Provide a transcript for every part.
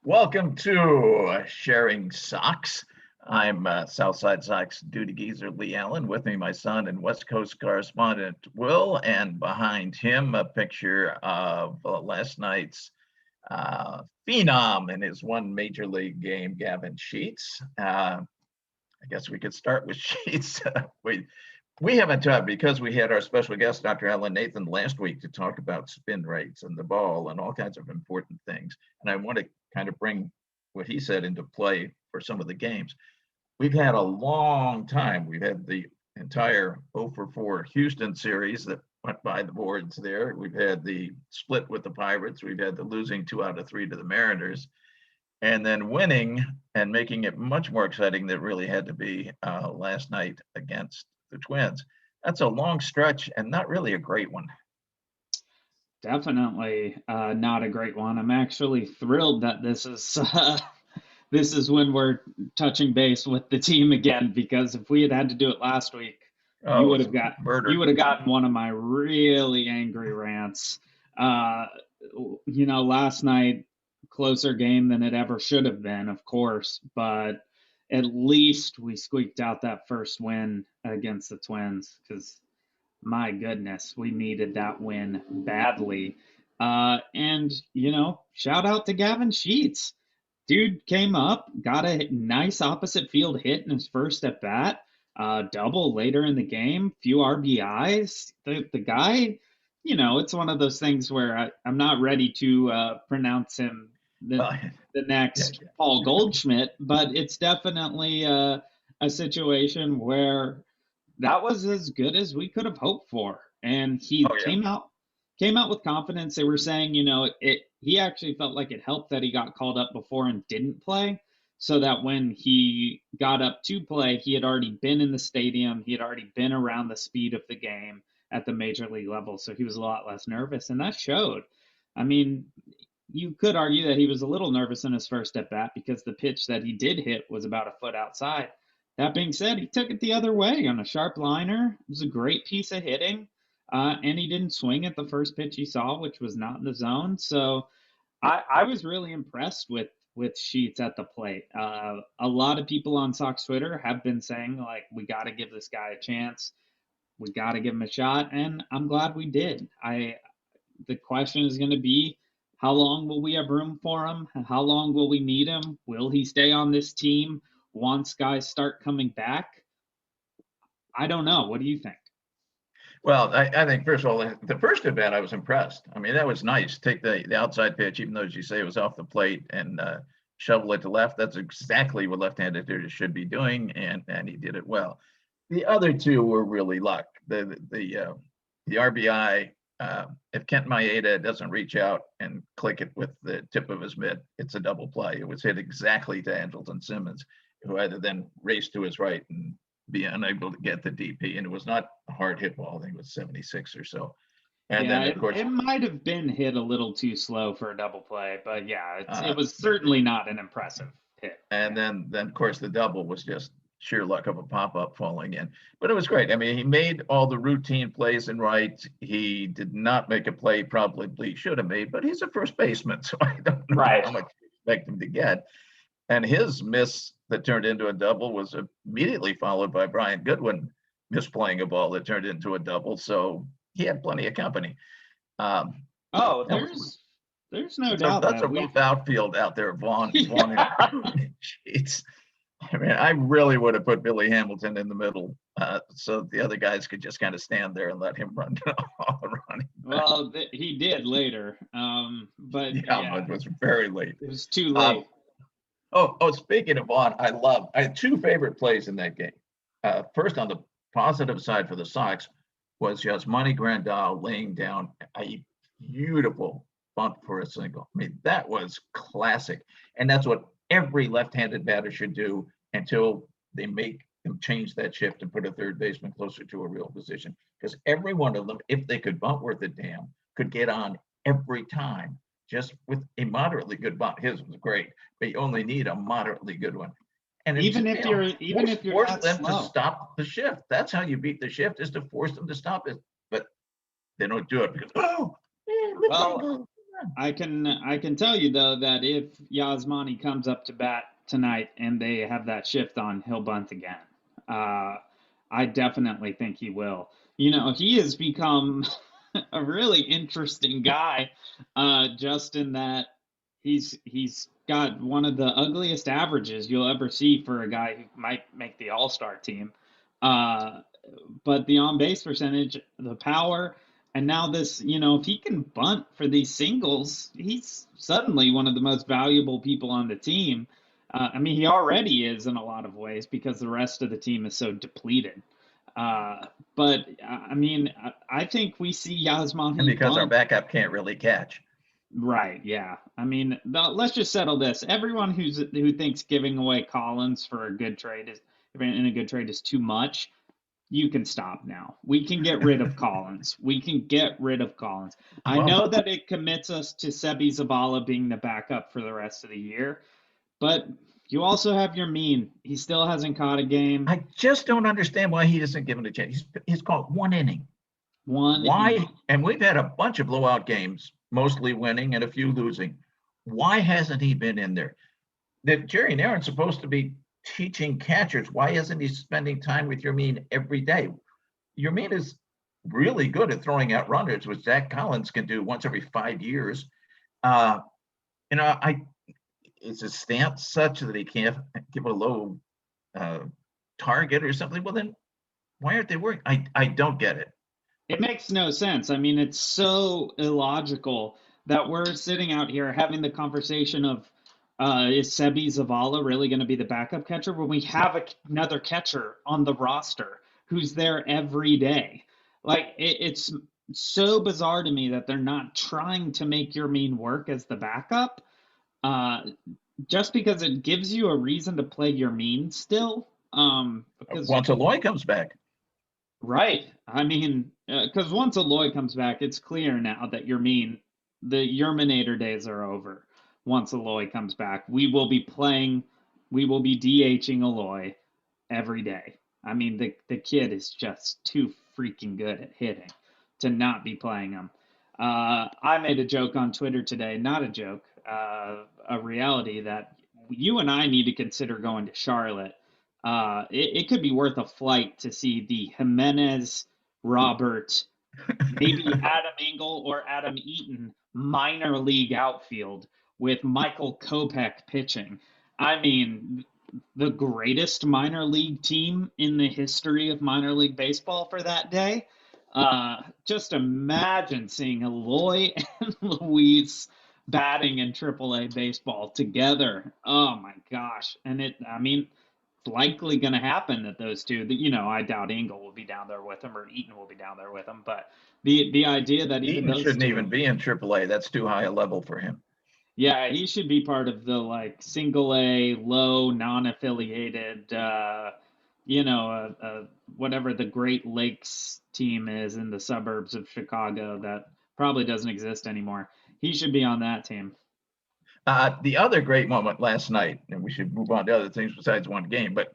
Welcome to Sharing Sox. I'm Southside Sox duty geezer Leigh Allan. With me, my son and West Coast correspondent Will, and behind him, a picture of last night's phenom in his one major league game, Gavin Sheets. I guess we could start with Sheets. We haven't talked because we had our special guest, Dr. Alan Nathan, last week to talk about spin rates and the ball and all kinds of important things. And I want to kind of bring what he said into play for some of the games. We've had a long time. We've had the entire 0 for 4 Houston series that went by the boards there. We've had the split with the Pirates. We've had the losing 2 out of 3 to the Mariners. And then winning and making it much more exciting than it really had to be last night against the Twins. That's a long stretch and not really a great one. Definitely not a great one. I'm actually thrilled that this is when we're touching base with the team again, because if we had to do it last week, you would have gotten one of my really angry rants. Last night, closer game than it ever should have been, of course, but at least we squeaked out that first win against the Twins, because my goodness, we needed that win badly. And shout out to Gavin Sheets. Dude came up, got a nice opposite field hit in his first at bat, double later in the game, few RBIs. The guy, it's one of those things where I'm not ready to pronounce him the next Paul Goldschmidt, but it's definitely a situation where that was as good as we could have hoped for. And he came out with confidence. They were saying, he actually felt like it helped that he got called up before and didn't play, so that when he got up to play, he had already been in the stadium. He had already been around the speed of the game at the major league level. So he was a lot less nervous, and that showed. I mean, you could argue that he was a little nervous in his first at bat because the pitch that he did hit was about a foot outside. That being said, he took it the other way on a sharp liner. It was a great piece of hitting, and he didn't swing at the first pitch he saw, which was not in the zone. So I was really impressed with Sheets at the plate. A lot of people on Sox Twitter have been saying, like, we got to give this guy a chance. We got to give him a shot, and I'm glad we did. The question is going to be, how long will we have room for him? How long will we need him? Will he stay on this team once guys start coming back? I don't know. What do you think? Well, I think, first of all, the first at bat, I was impressed. I mean, that was nice. Take the outside pitch, even though, as you say, it was off the plate, and shovel it to left. That's exactly what left-handed hitters should be doing, and he did it well. The other two were really luck. The RBI, if Kent Maeda doesn't reach out and click it with the tip of his mitt, it's a double play. It was hit exactly to Andrelton Simmons, who had to then race to his right and be unable to get the DP. And it was not a hard hit ball. I think it was 76 or so. And then, of course, it might have been hit a little too slow for a double play, but it was certainly not an impressive hit. And then, of course, the double was just sheer luck of a pop-up falling in. But it was great. I mean, he made all the routine plays in right. He did not make a play probably should have made, but he's a first baseman, so I don't know how much you expect him to get. And his miss that turned into a double was immediately followed by Brian Goodwin misplaying a ball that turned into a double. So he had plenty of company. There's no doubt that's a rough outfield out there, Vaughn and Sheets. I mean, I really would have put Billy Hamilton in the middle, so the other guys could just kind of stand there and let him run all around. Well, he did later, but it was very late. It was too late. Speaking of Vaughn, I had two favorite plays in that game. First, on the positive side for the Sox, was Yasmani Grandal laying down a beautiful bunt for a single. I mean, that was classic, and that's what every left-handed batter should do until they make them change that shift and put a third baseman closer to a real position. Because every one of them, if they could bunt worth a damn, could get on every time just with a moderately good bunt. His was great, but you only need a moderately good one. And even if you're force them to stop the shift. That's how you beat the shift, is to force them to stop it. But they don't do it because I can tell you though that if Yasmani comes up to bat tonight and they have that shift on, he'll bunt again. Uh, I definitely think he will. He has become a really interesting guy, just in that he's got one of the ugliest averages you'll ever see for a guy who might make the All-Star team. Uh, but the on-base percentage, the power, and now this, if he can bunt for these singles, he's suddenly one of the most valuable people on the team. I mean, he already is in a lot of ways because the rest of the team is so depleted. But I mean, I think we see Yasmani And because our bunt. backup can't really catch. Right, yeah. I mean, let's just settle this. Everyone who thinks giving away Collins for a good trade is too much, you can stop now. We can get rid of Collins. We can get rid of Collins. I know that it commits us to Sebi Zavala being the backup for the rest of the year, but you also have your mean. He still hasn't caught a game. I just don't understand why he isn't given a chance. He's caught one inning. Why? And we've had a bunch of blowout games, mostly winning and a few losing. Why hasn't he been in there? That Jerry and Aaron's supposed to be teaching catchers. Why isn't he spending time with Yermin every day? Yermin is really good at throwing out runners, which Zach Collins can do once every 5 years. Is his stance such that he can't give a low target or something? Well, then why aren't they working? I don't get it. It makes no sense. I mean, it's so illogical that we're sitting out here having the conversation of is Sebi Zavala really going to be the backup catcher when we have another catcher on the roster who's there every day? Like, it's so bizarre to me that they're not trying to make Yermin work as the backup, just because it gives you a reason to play Yermin still. Once Aloy comes back. Right. I mean, because once Aloy comes back, it's clear now that the Yerminator days are over. Once Aloy comes back, we will be DHing Aloy every day. I mean, the kid is just too freaking good at hitting to not be playing him. I made a joke on Twitter today, not a joke, a reality that you and I need to consider going to Charlotte. It could be worth a flight to see the Jimenez, Robert, maybe Adam Engel or Adam Eaton minor league outfield with Michael Kopech pitching. I mean, the greatest minor league team in the history of minor league baseball for that day. Just imagine seeing Aloy and Luis batting in AAA baseball together. Oh my gosh. And it's likely going to happen that those two, I doubt Engel will be down there with them or Eaton will be down there with them. But the idea that even Eaton those shouldn't two, even be in AAA. That's too high a level for him. Yeah, he should be part of the single A, low, non-affiliated, whatever the Great Lakes team is in the suburbs of Chicago that probably doesn't exist anymore. He should be on that team. The other great moment last night, and we should move on to other things besides one game, but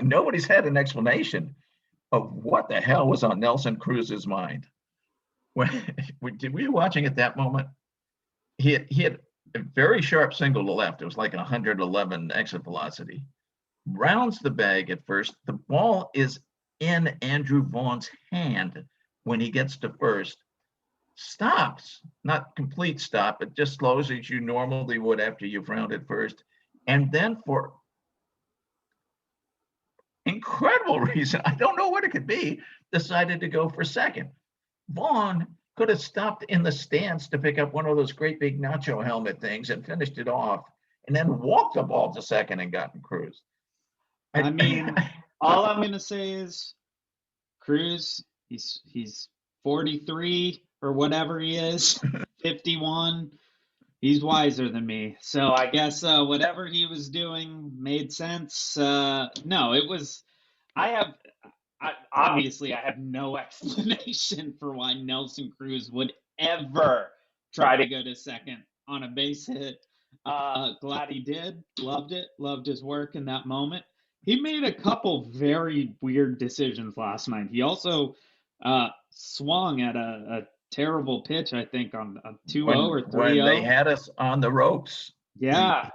nobody's had an explanation of what the hell was on Nelson Cruz's mind. Were you watching at that moment? He had a very sharp single to left. It was like 111 exit velocity. Rounds the bag at first. The ball is in Andrew Vaughn's hand when he gets to first. Stops, not complete stop, but just slows as you normally would after you've rounded first. And then for incredible reason, I don't know what it could be, decided to go for second. Vaughn could have stopped in the stands to pick up one of those great big nacho helmet things and finished it off, and then walked the ball to second and gotten Cruz. I mean, all I'm going to say is Cruz, he's 43 or whatever he is, 51. He's wiser than me. So I guess whatever he was doing made sense. No, it was, obviously I have no explanation for why Nelson Cruz would ever try to go to second on a base hit. Glad he did. Loved it. Loved his work in that moment. He made a couple very weird decisions last night. He also swung at a terrible pitch, I think, on 2-0 or When they 3-0. had us on the ropes, he Yeah.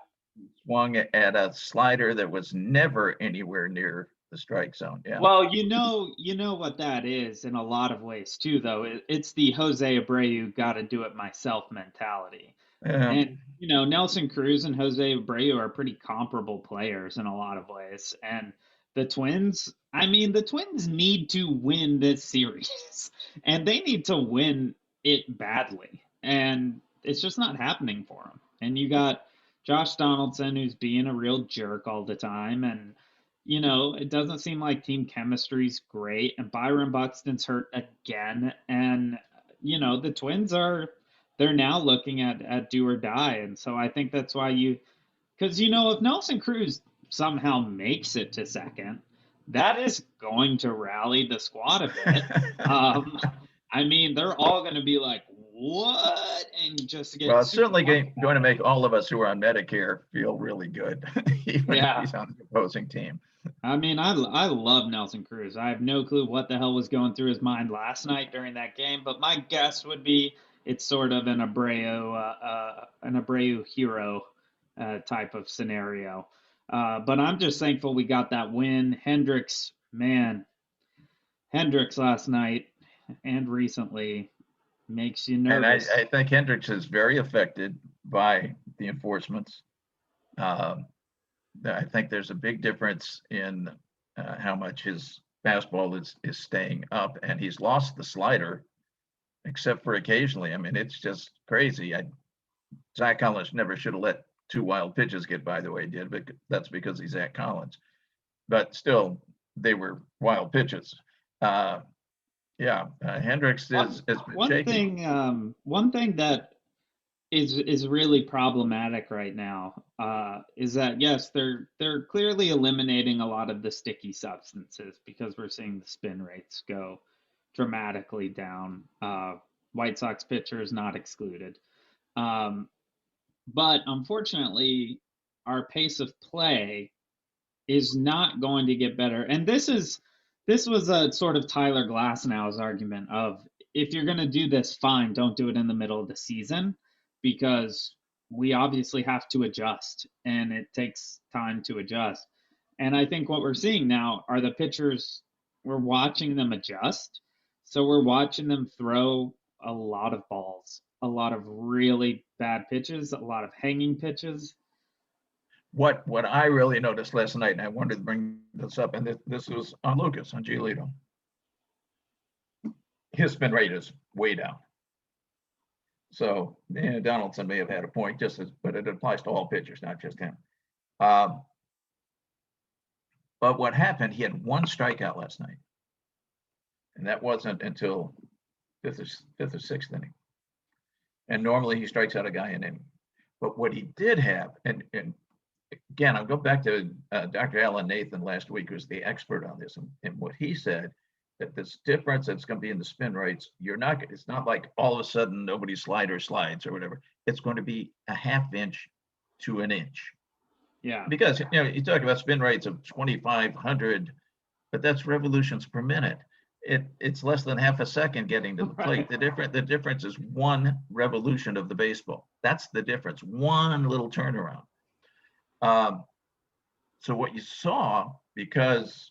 swung at a slider that was never anywhere near the strike zone. Yeah. Well, you know what that is in a lot of ways too, though. It's the Jose Abreu got to do it myself mentality. Yeah. And Nelson Cruz and Jose Abreu are pretty comparable players in a lot of ways. And the Twins, I mean, the Twins need to win this series, and they need to win it badly. And it's just not happening for them. And you got Josh Donaldson, who's being a real jerk all the time, and it doesn't seem like team chemistry's great. And Byron Buxton's hurt again, and the Twins they're now looking at do or die. And so I think that's why because if Nelson Cruz somehow makes it to second, that is going to rally the squad a bit. I mean, they're all going to be like, what? And just get well, it's certainly going to make all of us who are on Medicare feel really good, even if he's on the opposing team. I mean, I love Nelson Cruz. I have no clue what the hell was going through his mind last night during that game, but my guess would be it's sort of an Abreu hero type of scenario. But I'm just thankful we got that win. Hendricks last night and recently makes you nervous. And I think Hendricks is very affected by the enforcements. I think there's a big difference in how much his fastball is staying up, and he's lost the slider, except for occasionally. I mean, it's just crazy. Zach Collins never should have let 2 wild pitches get by the way he did, but that's because he's Zach Collins. But still, they were wild pitches. Hendricks has been shaky. One thing that is really problematic right now is that yes, they're clearly eliminating a lot of the sticky substances because we're seeing the spin rates go dramatically down. White Sox pitchers not excluded, but unfortunately, our pace of play is not going to get better. And this was a sort of Tyler Glasnow's argument of if you're going to do this, fine, don't do it in the middle of the season because we obviously have to adjust and it takes time to adjust. And I think what we're seeing now are the pitchers, we're watching them adjust. So we're watching them throw a lot of balls, a lot of really bad pitches, a lot of hanging pitches. What I really noticed last night, and I wanted to bring this up, and this was on Lucas, on Giolito. His spin rate is way down. So Donaldson may have had a point, but it applies to all pitchers, not just him. But what happened? He had 1 strikeout last night, and that wasn't until fifth or sixth inning. And normally he strikes out a guy an inning. But what he did have, and again, I'll go back to Dr. Alan Nathan last week, who's the expert on this, and what he said, that this difference that's going to be in the spin rates, it's not like all of a sudden nobody's slider slides or whatever. It's going to be a ½ inch to an inch. Yeah. Because, you talk about spin rates of 2,500, but that's revolutions per minute. It's less than half a second getting to the plate. Right. The difference is 1 revolution of the baseball. That's the difference. 1 little turnaround. So what you saw, because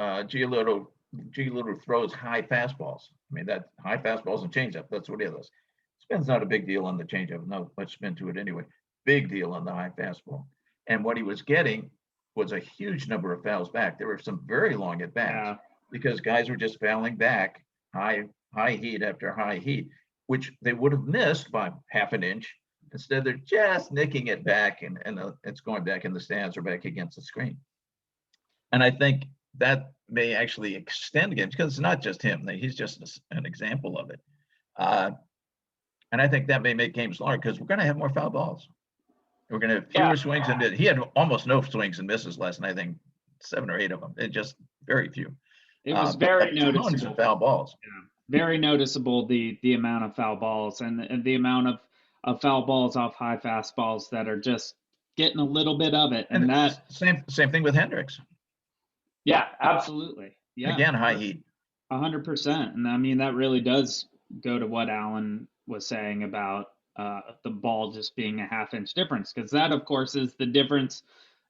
Giolito throws high fastballs. I mean, that high fastballs and changeup, that's what it is. Spin's not a big deal on the changeup, not much spin to it anyway. Big deal on the high fastball. And what he was getting was a huge number of fouls back. There were some very long at bats because guys were just fouling back high heat after high heat, which they would have missed by ½ an inch. Instead, they're just nicking it back and it's going back in the stands or back against the screen. And I think that may actually extend games because it's not just him. He's just an example of it. And I think that may make games longer because we're going to have more foul balls. We're going to have fewer swings and misses. He had almost no swings and misses last night. I think 7 or 8 of them. It just very few. It was very noticeable. Tons of foul balls. Yeah. Very noticeable the amount of foul balls and the amount of foul balls off high fastballs that are just getting a little bit of it. And that same thing with Hendricks. Yeah, absolutely. Yeah. Again, high heat. 100%. And I mean, that really does go to what Alan was saying about the ball just being a half-inch difference, because that, of course, is the difference,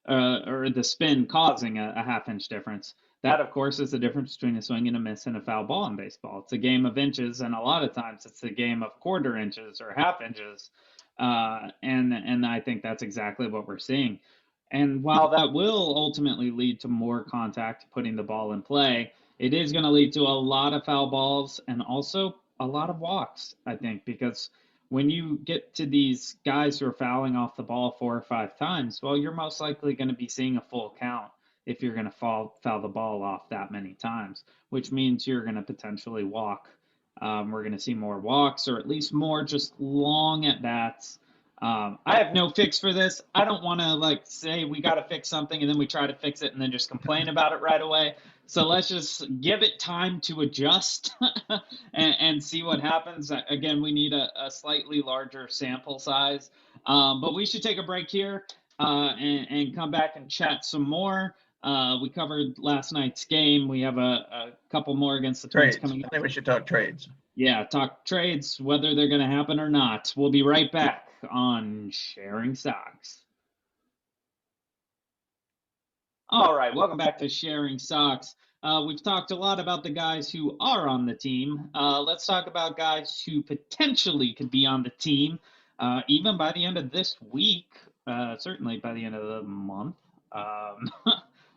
or the spin causing a half-inch difference. That, of course, is the difference between a swing and a miss and a foul ball in baseball. It's a game of inches, and a lot of times it's a game of quarter inches or half inches. And I think that's exactly what we're seeing. And while that will ultimately lead to more contact, putting the ball in play, it is going to lead to a lot of foul balls and also a lot of walks, I think, because when you get to these guys who are fouling off the ball 4 or 5 times, well, you're most likely going to be seeing a full count if you're going to foul the ball off that many times, which means you're going to potentially walk. We're going to see more walks, or at least more just long at bats. I have no fix for this. I don't want to like say we got to fix something and then we try to fix it and then just complain about it right away. So let's just give it time to adjust and see what happens. Again, we need a slightly larger sample size, but we should take a break here and come back and chat some more. We covered last night's game. We have a couple more against the Twins Trades. coming I up. think we should talk trades. Yeah, talk trades, whether they're going to happen or not. We'll be right back on Sharing Sox. All right, welcome back to Sharing Sox. We've talked a lot about the guys who are on the team. Let's talk about guys who potentially could be on the team, even by the end of this week, certainly by the end of the month.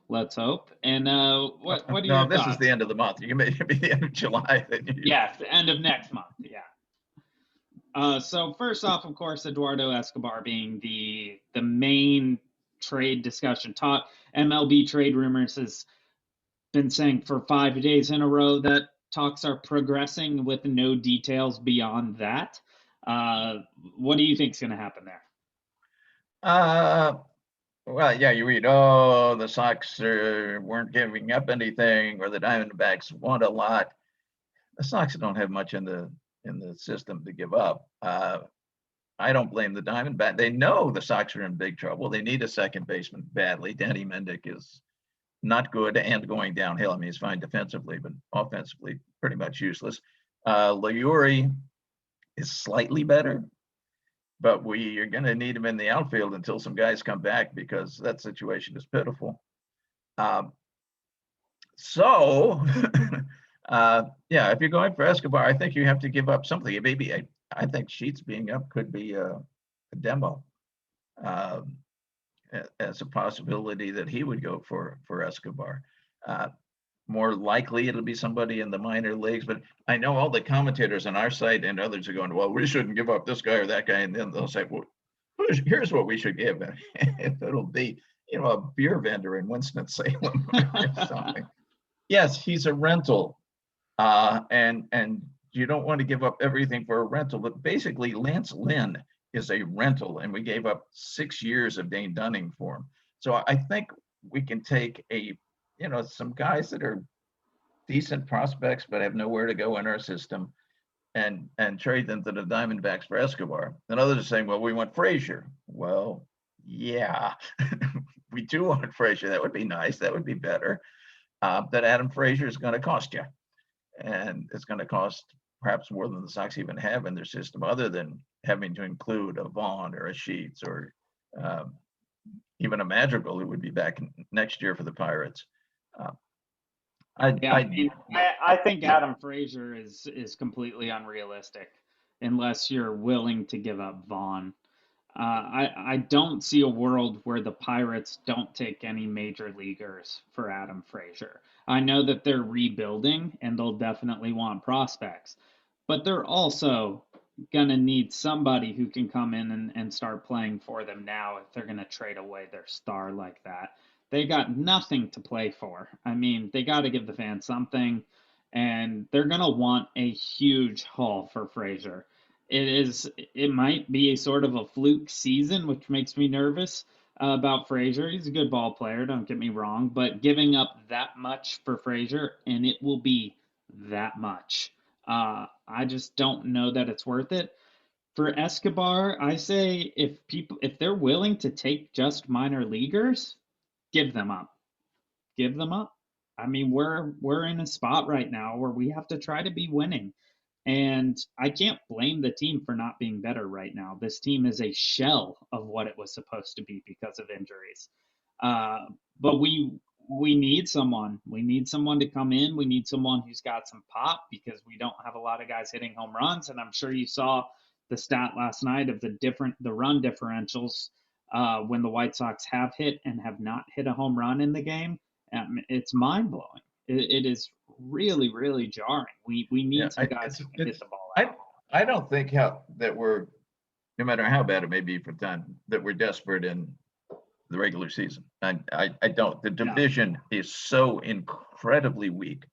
Let's hope. And what are No, your this thoughts? is the end of the month. You can maybe be the end of July. Yes, the end of next month. Yeah. So first off, of course, Eduardo Escobar being the main trade discussion. Top MLB trade rumors has been saying for 5 days in a row that talks are progressing with no details beyond that. What do you think is going to happen there? Well, yeah, you read, oh, the Sox weren't giving up anything, or the Diamondbacks want a lot. The Sox don't have much in the system to give up. I don't blame the Diamondback. They know the Sox are in big trouble. They need a second baseman badly. Danny Mendick is not good and going downhill. I mean, he's fine defensively, but offensively, pretty much useless. Leury is slightly better, but we are going to need him in the outfield until some guys come back because that situation is pitiful. So, yeah, if you're going for Escobar, I think you have to give up something. Maybe I think Sheets being up could be a demo as a possibility that he would go for Escobar. More likely it'll be somebody in the minor leagues, but I know all the commentators on our site and others are going, well, we shouldn't give up this guy or that guy. And then they'll say, well, here's what we should give. It'll be, a beer vendor in Winston-Salem or something. Yes, he's a rental. And you don't want to give up everything for a rental, but basically Lance Lynn is a rental, and we gave up 6 years of Dane Dunning for him. So I think we can take some guys that are decent prospects but have nowhere to go in our system and trade them to the Diamondbacks for Escobar. And others are saying, well, we want Frazier. Well, yeah, we do want Frazier. That would be nice. That would be better. That Adam Frazier is going to cost you. And it's going to cost perhaps more than the Sox even have in their system, other than having to include a Vaughn or a Sheets or even a Madrigal who would be back next year for the Pirates. I think Adam Frazier is completely unrealistic unless you're willing to give up Vaughn. I don't see a world where the Pirates don't take any major leaguers for Adam Frazier. I know that they're rebuilding and they'll definitely want prospects, but they're also going to need somebody who can come in and start playing for them now if they're going to trade away their star like that. They got nothing to play for. I mean, they got to give the fans something, and they're going to want a huge haul for Frazier. It might be a sort of a fluke season, which makes me nervous about Frazier. He's a good ball player, don't get me wrong, but giving up that much for Frazier, and it will be that much. I just don't know that it's worth it. For Escobar, I say if they're willing to take just minor leaguers, give them up. Give them up. I mean, we're in a spot right now where we have to try to be winning. And I can't blame the team for not being better right now. This team is a shell of what it was supposed to be because of injuries. Uh, but we need someone. We need someone to come in. We need someone who's got some pop because we don't have a lot of guys hitting home runs. And I'm sure you saw the stat last night of the run differentials when the White Sox have hit and have not hit a home run in the game. It's mind blowing. It is really, really jarring. We Yeah, need some guys who can hit the ball I out. I don't think that we're, no matter how bad it may be for time, that we're desperate in the regular season. I don't. The No. division is so incredibly weak.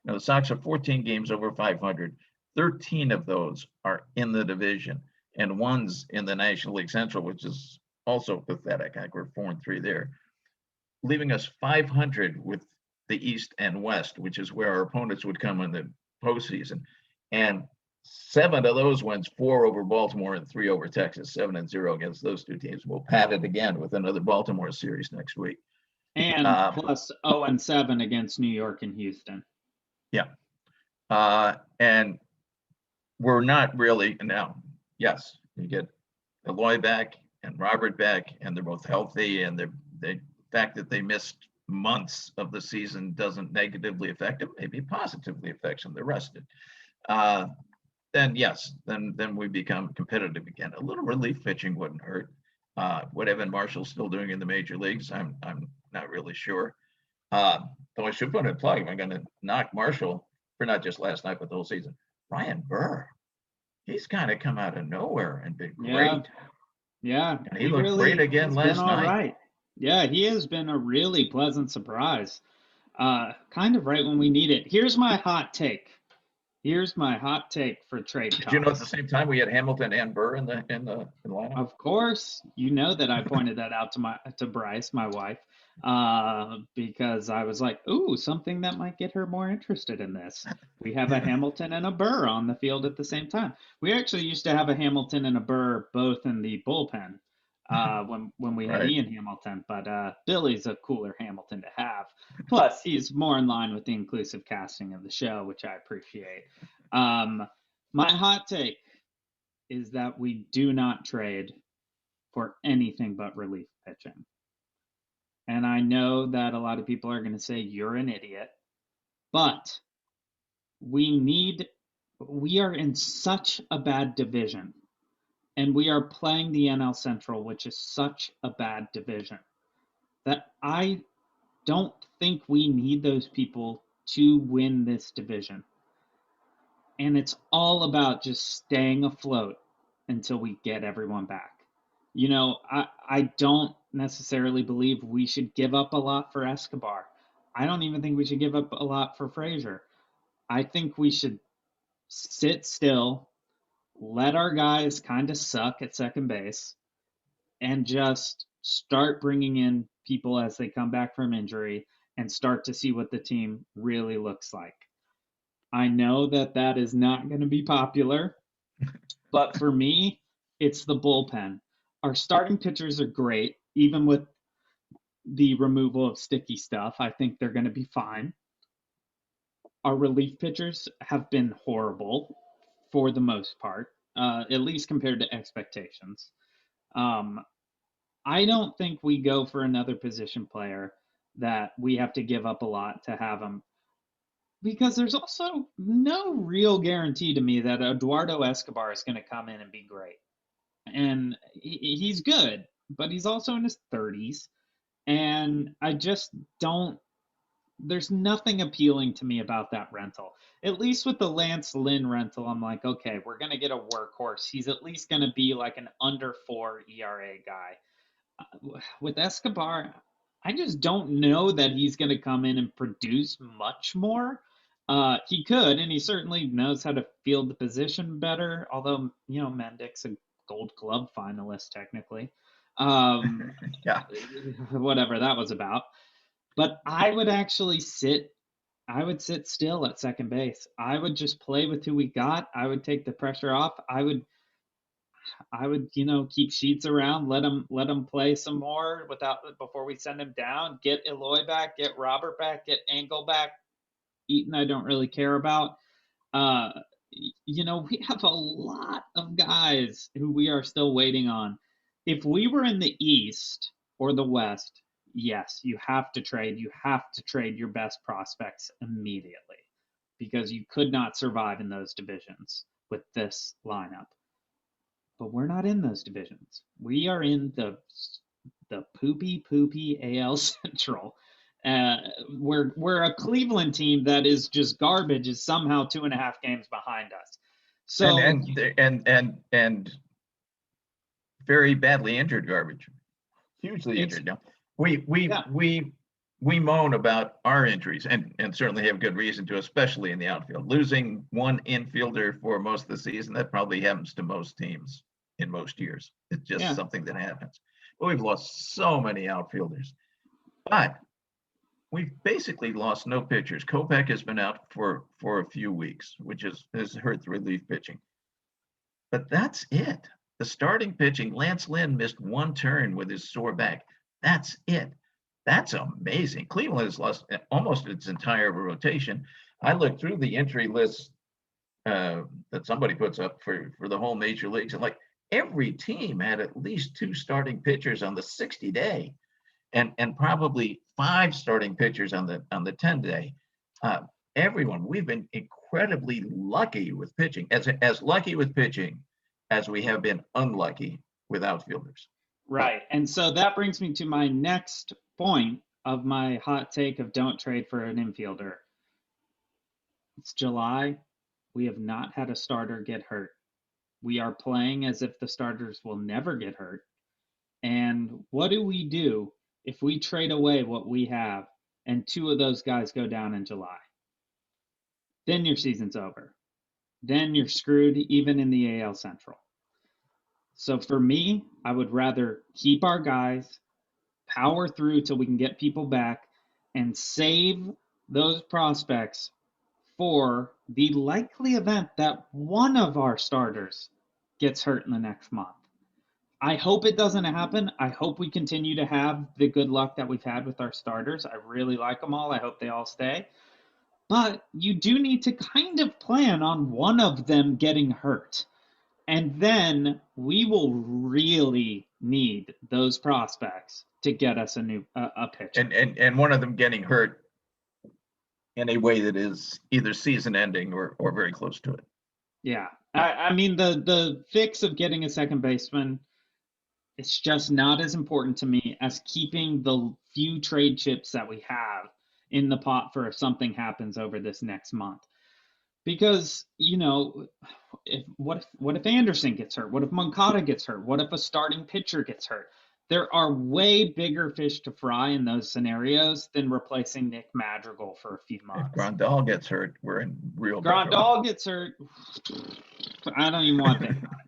Now the Sox are 14 games over 500. 13 of those are in the division, and one's in the National League Central, which is also pathetic. I think we're 4-3 there, leaving us 500 with the East and West, which is where our opponents would come in the postseason. And 7 of those wins, 4 over Baltimore and 3 over Texas, 7-0 against those two teams. We'll pad it again with another Baltimore series next week. And plus 0-7 against New York and Houston. Yeah. And we're not really now. Yes, you get Eloy back and Robert back, and they're both healthy, and the fact that they missed months of the season doesn't negatively affect them, maybe positively affects them. They're rested. Then yes, then we become competitive again. A little relief pitching wouldn't hurt. What Evan Marshall's still doing in the major leagues, I'm not really sure. Though I should put a plug, I'm going to knock Marshall for not just last night, but the whole season. Ryan Burr, he's kind of come out of nowhere and been great. Yeah. And he looked great again last night. Right. Yeah, he has been a really pleasant surprise. Kind of right when we need it. Here's my hot take. For trade Did talks. you know at the same time we had Hamilton and Burr in the lineup? Of course, you know that I pointed that out to Bryce, my wife, because I was like, "Ooh, something that might get her more interested in this." We have a Hamilton and a Burr on the field at the same time. We actually used to have a Hamilton and a Burr both in the bullpen when we had Right. Ian Hamilton, but Billy's a cooler Hamilton to have. Plus, he's more in line with the inclusive casting of the show, which I appreciate. My hot take is that we do not trade for anything but relief pitching. And I know that a lot of people are going to say you're an idiot, but we are in such a bad division, and we are playing the NL Central, which is such a bad division, that I don't think we need those people to win this division. And it's all about just staying afloat until we get everyone back. You know, I don't necessarily believe we should give up a lot for Escobar. I don't even think we should give up a lot for Frazier. I think we should sit still, let our guys kind of suck at second base, and just start bringing in people as they come back from injury and start to see what the team really looks like. I know that that is not going to be popular, but for me, it's the bullpen. Our starting pitchers are great, even with the removal of sticky stuff. I think they're going to be fine. Our relief pitchers have been horrible for the most part, at least compared to expectations. I don't think we go for another position player that we have to give up a lot to have him, because there's also no real guarantee to me that Eduardo Escobar is going to come in and be great. And he's good, but he's also in his 30s. And I just don't, there's nothing appealing to me about that rental. At least with the Lance Lynn rental, I'm like, okay, we're going to get a workhorse. He's at least going to be like an under 4 ERA guy. With Escobar, I just don't know that he's going to come in and produce much more. He could, and he certainly knows how to field the position better. Although, you know, Mendic's a Gold Glove finalist technically. Yeah. Whatever that was about. But I would actually sit still at second base. I would just play with who we got. I would take the pressure off. I would, you know, keep Sheets around, let him play some more before we send him down. Get Eloy back, get Robert back, get Engel back. Eaton, I don't really care about. we have a lot of guys who we are still waiting on. If we were in the East or the West, yes, you have to trade. You have to trade your best prospects immediately because you could not survive in those divisions with this lineup. But we're not in those divisions. We are in the poopy AL Central. We're a Cleveland team that is just garbage is somehow 2.5 games behind us. So and very badly injured garbage, hugely injured. Now we moan about our injuries and certainly have good reason to, especially in the outfield. Losing one infielder for most of the season, that probably happens to most teams in most years. It's just something that happens. But we've lost so many outfielders. But we've basically lost no pitchers. Kopech has been out for a few weeks, which has hurt the relief pitching. But that's it. The starting pitching, Lance Lynn missed one turn with his sore back. That's it. That's amazing. Cleveland has lost almost its entire rotation. I looked through the entry list that somebody puts up for the whole major leagues, and like every team had at least 2 starting pitchers on the 60-day, and probably 5 starting pitchers on the 10-day. Everyone, we've been incredibly lucky with pitching, as lucky with pitching as we have been unlucky with outfielders. Right. And so that brings me to my next point of my hot take of don't trade for an infielder. It's July. We have not had a starter get hurt. We are playing as if the starters will never get hurt. And what do we do if we trade away what we have and 2 of those guys go down in July? Then your season's over. Then you're screwed even in the AL Central. So for me, I would rather keep our guys, power through till we can get people back, and save those prospects for the likely event that one of our starters gets hurt in the next month. I hope it doesn't happen. I hope we continue to have the good luck that we've had with our starters. I really like them all. I hope they all stay. But you do need to kind of plan on one of them getting hurt. And then we will really need those prospects to get us a pitcher. And one of them getting hurt in a way that is either season ending or very close to it. Yeah. I mean, the fix of getting a second baseman, it's just not as important to me as keeping the few trade chips that we have in the pot for if something happens over this next month. Because, what if Anderson gets hurt? What if Moncada gets hurt? What if a starting pitcher gets hurt? There are way bigger fish to fry in those scenarios than replacing Nick Madrigal for a few months. If Grandal gets hurt, we're in real Grandal gets hurt. I don't even want to think about it.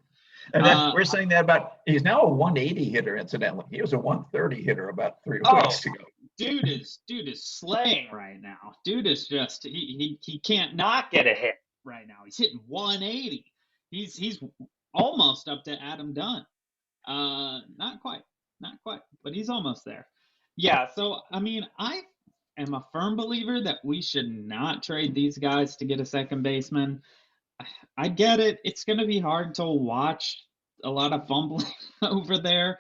And we're saying that about, he's now a 180 hitter, incidentally. He was a 130 hitter about 3 weeks ago. Dude is slaying right now. Dude is just he can't not get a hit right now. He's hitting 180. He's almost up to Adam Dunn. Not quite, but he's almost there. Yeah, so I mean, I am a firm believer that we should not trade these guys to get a second baseman. I get it. It's going to be hard to watch a lot of fumbling over there.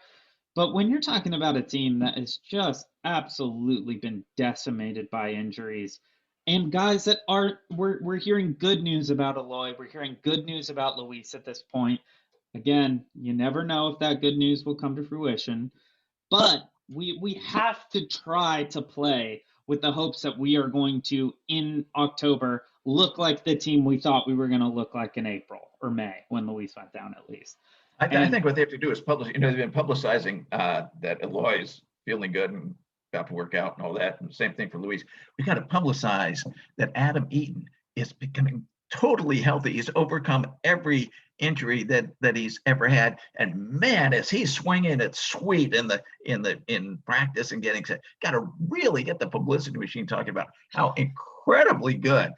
But when you're talking about a team that has just absolutely been decimated by injuries, and guys that we're hearing good news about Eloy, we're hearing good news about Luis at this point. Again, you never know if that good news will come to fruition, but we have to try to play with the hopes that we are going to, in October, look like the team we thought we were going to look like in April or May when Luis went down at least. I think what they have to do is publish. They've been publicizing that Eloy is feeling good and about to work out and all that. And the same thing for Luis. We got to publicize that Adam Eaton is becoming totally healthy. He's overcome every injury that he's ever had. And man, is he swinging it sweet in practice and getting set. Got to really get the publicity machine talking about how incredibly good.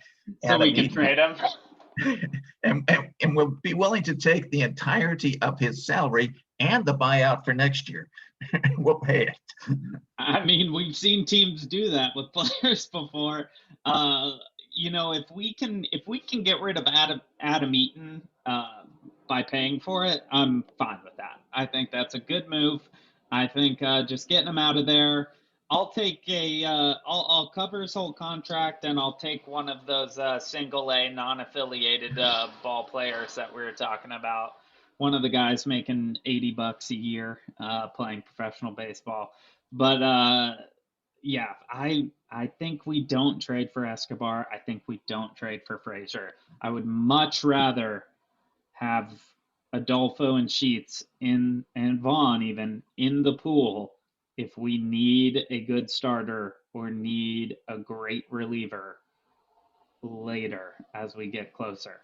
So Adam we can Eaton, trade him. and we'll be willing to take the entirety of his salary and the buyout for next year. We'll pay it. I mean, we've seen teams do that with players before. if we can get rid of Adam Eaton by paying for it, I'm fine with that. I think that's a good move. I think just getting him out of there. I'll cover his whole contract, and I'll take one of those single A non-affiliated ball players that we were talking about. One of the guys making $80 a year playing professional baseball. But yeah, I think we don't trade for Escobar. I think we don't trade for Frazier. I would much rather have Adolfo and Sheets and Vaughn even in the pool if we need a good starter or need a great reliever later as we get closer.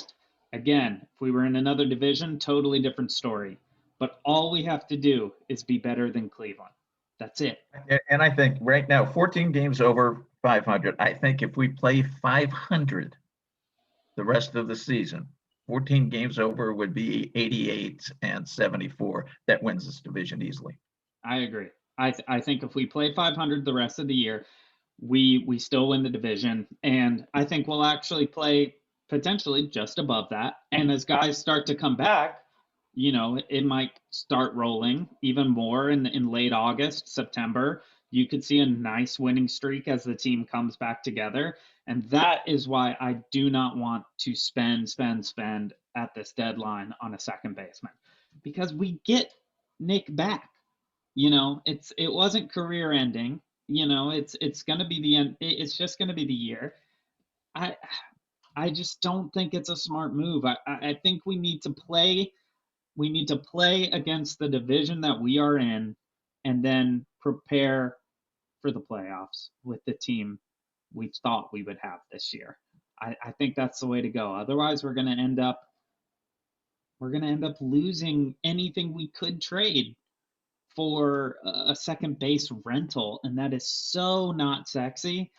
Again, if we were in another division, totally different story. But all we have to do is be better than Cleveland. That's it. And I think right now, 14 games over 500. I think if we play 500 the rest of the season, 14 games over would be 88 and 74. That wins this division easily. I agree. I think if we play 500 the rest of the year, we still win the division. And I think we'll actually play potentially just above that. And as guys start to come back, it might start rolling even more in late August, September. You could see a nice winning streak as the team comes back together. And that is why I do not want to spend at this deadline on a second baseman, because we get Nick back. It wasn't career ending. It's going to be the end. It's just going to be the year. I just don't think it's a smart move. I think we need to play. We need to play against the division that we are in, and then prepare for the playoffs with the team we thought we would have this year. I think that's the way to go. Otherwise, we're going to end up losing anything we could trade for a second base rental, and that is so not sexy.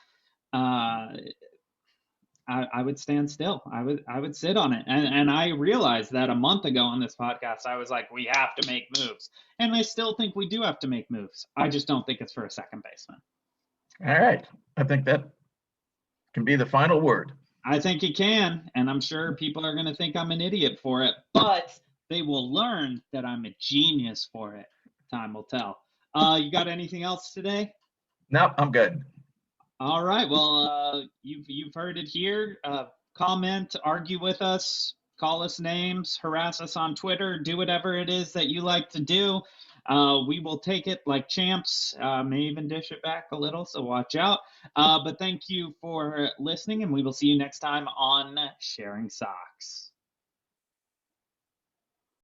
I would stand still. I would sit on it. And I realized that a month ago on this podcast, I was like, we have to make moves. And I still think we do have to make moves. I just don't think it's for a second baseman. All right. I think that can be the final word. I think it can. And I'm sure people are going to think I'm an idiot for it, but they will learn that I'm a genius for it. Time will tell. You got anything else today? No, I'm good. All right. Well, you've heard it here. Comment, argue with us, call us names, harass us on Twitter, do whatever it is that you like to do. We will take it like champs. May even dish it back a little, so watch out. But thank you for listening, and we will see you next time on Sharing Sox.